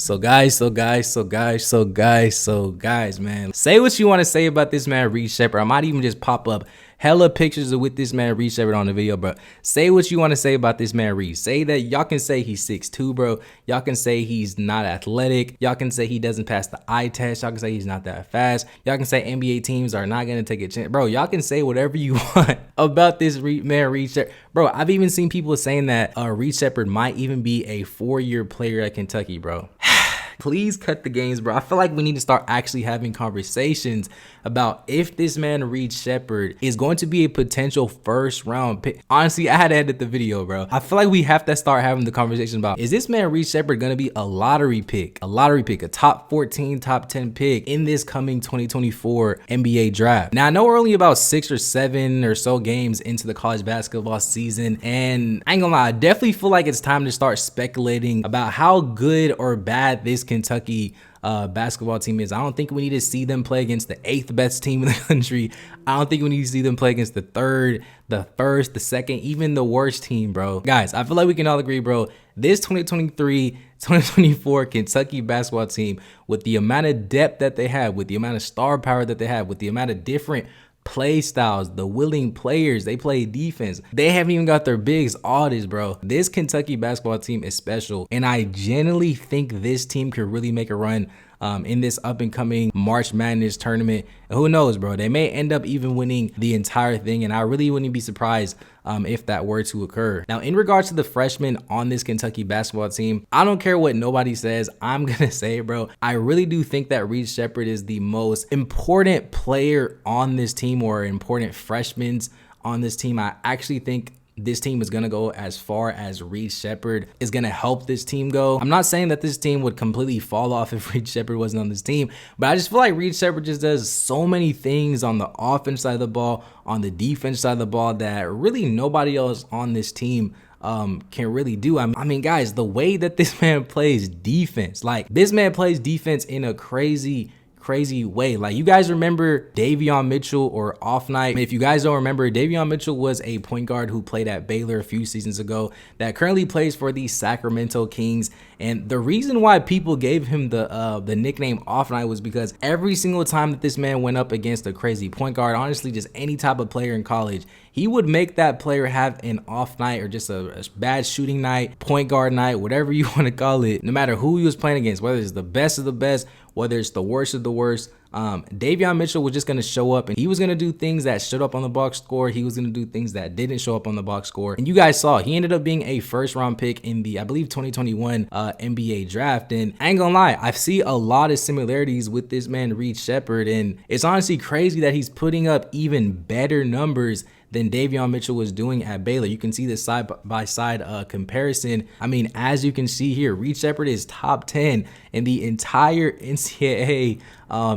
So guys, man, say what you want to say about this man Reed Sheppard. I might even just pop up hella pictures of with this man Reed Sheppard on the video, bro. Say what you want to say about this man Reed. Say that y'all can say he's 6'2", bro. Y'all can say he's not athletic. Y'all can say he doesn't pass the eye test. Y'all can say he's not that fast. Y'all can say NBA teams are not gonna take a chance, bro. Y'all can say whatever you want about this man Reed Sheppard, bro. I've even seen people saying that Reed Sheppard might even be a 4-year player at Kentucky, bro. Please cut the games, bro. I feel like we need to start actually having conversations about if this man Reed Sheppard is going to be a potential first-round pick. Honestly, I had to edit the video, bro. I feel like we have to start having the conversation about, is this man Reed Sheppard going to be a lottery pick, a top 14, top 10 pick in this coming 2024 NBA draft? Now, I know we're only about 6 or 7 or so games into the college basketball season, and I ain't gonna lie, I definitely feel like it's time to start speculating about how good or bad this Kentucky basketball team is. I don't think we need to see them play against the 8th best team in the country. I don't think we need to see them play against the 3rd, the 1st, the 2nd, even the worst team, bro. Guys, I feel like we can all agree, bro, this 2023-2024 Kentucky basketball team, with the amount of depth that they have, with the amount of star power that they have, with the amount of different play styles, the willing players, they play defense, they haven't even got their bigs, all this, bro. This Kentucky basketball team is special, and I genuinely think this team could really make a run in this up and coming March Madness tournament. And who knows, bro, they may end up even winning the entire thing, and I really wouldn't be surprised if that were to occur. Now, in regards to the freshmen on this Kentucky basketball team, I don't care what nobody says, I'm gonna say it, bro. I really do think that Reed Sheppard is the most important player on this team, or important freshmen on this team. I actually think this team is going to go as far as Reed Sheppard is going to help this team go. I'm not saying that this team would completely fall off if Reed Sheppard wasn't on this team, but I just feel like Reed Sheppard just does so many things on the offense side of the ball, on the defense side of the ball, that really nobody else on this team can really do. I mean, guys, the way that this man plays defense, like this man plays defense in a crazy way. Like, you guys remember Davion Mitchell or Off Night? If you guys don't remember, Davion Mitchell was a point guard who played at Baylor a few seasons ago that currently plays for the Sacramento Kings. And the reason why people gave him the nickname Off Night was because every single time that this man went up against a crazy point guard, honestly, just any type of player in college, he would make that player have an off night, or just a bad shooting night, point guard night, whatever you want to call it, no matter who he was playing against, whether it's the best of the best, whether it's the worst of the worst. Davion Mitchell was just going to show up, and he was going to do things that showed up on the box score. He was going to do things that didn't show up on the box score. And you guys saw, he ended up being a first-round pick in the, I believe, 2021 NBA draft. And I ain't gonna lie, I see a lot of similarities with this man, Reed Sheppard. And it's honestly crazy that he's putting up even better numbers than Davion Mitchell was doing at Baylor. You can see the side-by-side comparison. I mean, as you can see here, Reed Sheppard is top 10 in the entire NCAA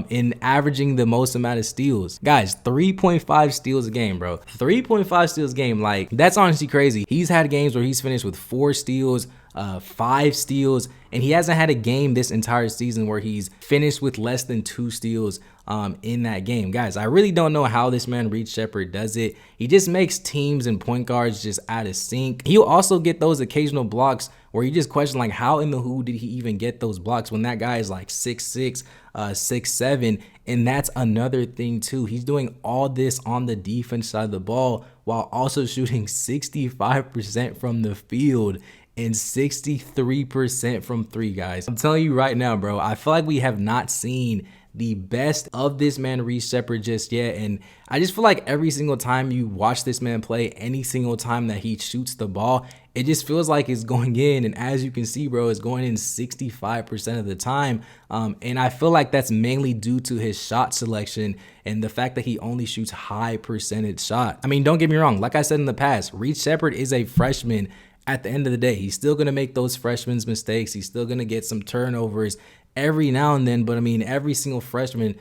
in averaging the most amount of steals. Guys, 3.5 steals a game, bro. 3.5 steals a game. Like, that's honestly crazy. He's had games where he's finished with 4 steals, 5 steals, and he hasn't had a game this entire season where he's finished with less than 2 steals in that game. Guys, I really don't know how this man Reed Sheppard does it. He just makes teams and point guards just out of sync. He'll also get those occasional blocks where you just question, like, how in the who did he even get those blocks when that guy is like 6'6", 6'7", and that's another thing too. He's doing all this on the defense side of the ball while also shooting 65% from the field and 63% from 3, guys. I'm telling you right now, bro, I feel like we have not seen the best of this man Reed Sheppard just yet, and I just feel like every single time you watch this man play, any single time that he shoots the ball, it just feels like it's going in. And as you can see, bro, it's going in 65% of the time, and I feel like that's mainly due to his shot selection and the fact that he only shoots high percentage shots. I mean, don't get me wrong, like I said in the past, Reed Sheppard is a freshman. At the end of the day, he's still going to make those freshman's mistakes. He's still going to get some turnovers every now and then, but I mean, every single freshman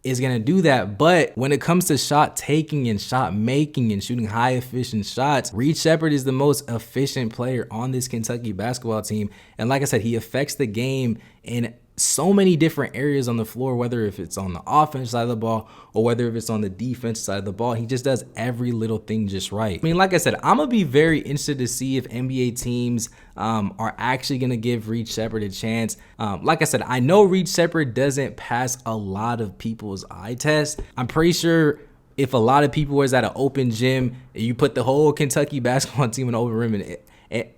is going to do that. But when it comes to shot taking and shot making and shooting high efficient shots, Reed Sheppard is the most efficient player on this Kentucky basketball team. And like I said, he affects the game in so many different areas on the floor, whether if it's on the offense side of the ball or whether if it's on the defense side of the ball. He just does every little thing just right. I mean, like I said, I'm gonna be very interested to see if NBA teams are actually gonna give Reed Sheppard a chance. Like I said, I know Reed Sheppard doesn't pass a lot of people's eye tests. I'm pretty sure if a lot of people was at an open gym and you put the whole Kentucky basketball team in the open rim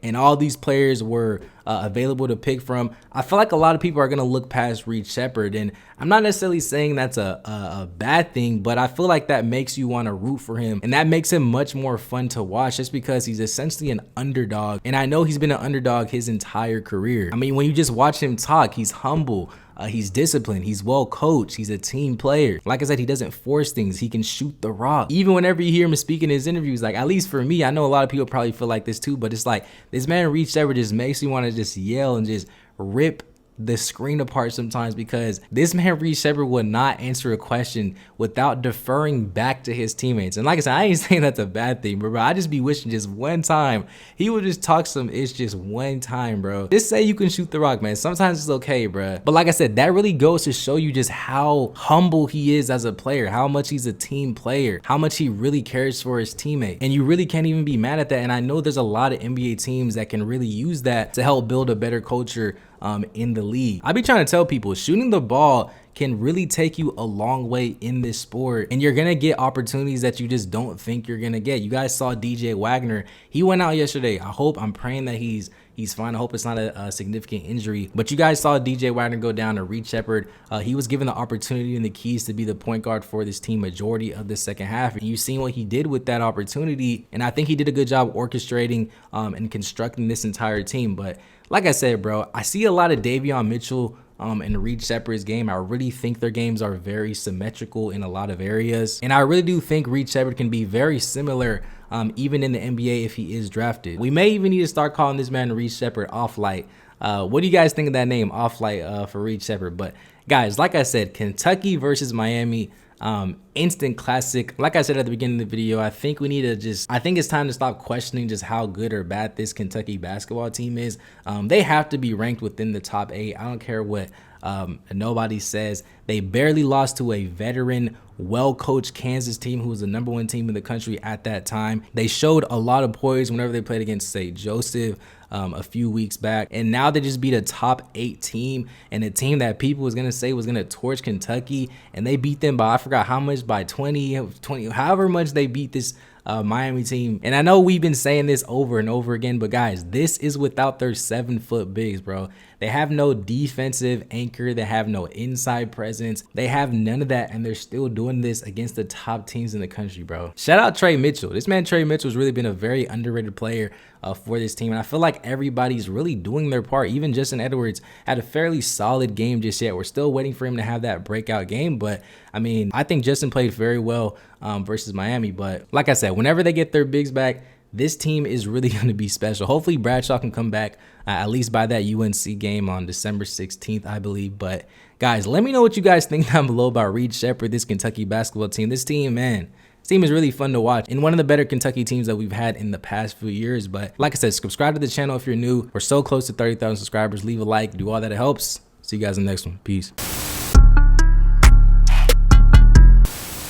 and all these players were available to pick from, I feel like a lot of people are going to look past Reed Sheppard. And I'm not necessarily saying that's a bad thing, but I feel like that makes you want to root for him. And that makes him much more fun to watch just because he's essentially an underdog. And I know he's been an underdog his entire career. I mean, when you just watch him talk, he's humble. He's disciplined. He's well coached. He's a team player. Like I said, he doesn't force things. He can shoot the rock. Even whenever you hear him speak in his interviews, like, at least for me, I know a lot of people probably feel like this too, but it's like this man Reed Sheppard just makes you want to just yell and just rip the screen apart sometimes, because this man Reed Sheppard would not answer a question without deferring back to his teammates. And like I said, I ain't saying that's a bad thing, bro. I just be wishing just one time he would just talk some ish just one time, bro. Just say you can shoot the rock, man. Sometimes it's okay, bro. But like I said, that really goes to show you just how humble he is as a player, how much he's a team player, how much he really cares for his teammate. And you really can't even be mad at that. And I know there's a lot of NBA teams that can really use that to help build a better culture in the league. I be trying to tell people, shooting the ball can really take you a long way in this sport, and you're gonna get opportunities that you just don't think you're gonna get. You guys saw DJ Wagner. He went out yesterday. I'm praying that he's fine. I hope it's not a significant injury. But you guys saw DJ Wagner go down to Reed Sheppard. He was given the opportunity and the keys to be the point guard for this team majority of the second half. And you've seen what he did with that opportunity. And I think he did a good job orchestrating and constructing this entire team. But like I said, bro, I see a lot of Davion Mitchell and Reed Sheppard's game. I really think their games are very symmetrical in a lot of areas. And I really do think Reed Sheppard can be very similar even in the NBA if he is drafted. We may even need to start calling this man Reed Sheppard Off-Light. What do you guys think of that name, Off-Light, for Reed Sheppard? But guys, like I said, Kentucky versus Miami, instant classic. Like I said at the beginning of the video, I think it's time to stop questioning just how good or bad this Kentucky basketball team is. They have to be ranked within the top 8. I don't care what nobody says. They barely lost to a veteran, well-coached Kansas team who was the #1 team in the country at that time. They showed a lot of poise whenever they played against St. Joseph a few weeks back, and now they just beat a top 8 team and a team that people was gonna say was gonna torch Kentucky, and they beat them by, I forgot how much, by 20, however much they beat this Miami team. And I know we've been saying this over and over again, but guys, this is without their 7-foot bigs, bro. They have no defensive anchor. They have no inside presence. They have none of that, and they're still doing this against the top teams in the country, bro. Shout out Trey Mitchell. This man Trey Mitchell's really been a very underrated player for this team, and I feel like everybody's really doing their part. Even Justin Edwards had a fairly solid game just yet. We're still waiting for him to have that breakout game, but I mean, I think Justin played very well versus Miami. But like I said, whenever they get their bigs back, this team is really going to be special. Hopefully Bradshaw can come back at least by that UNC game on December 16th, I believe. But guys, let me know what you guys think down below about Reed Sheppard, this Kentucky basketball team. This team, man, this team is really fun to watch and one of the better Kentucky teams that we've had in the past few years. But like I said, subscribe to the channel if you're new. We're so close to 30,000 subscribers. Leave a like, do all that. It helps. See you guys in the next one. Peace.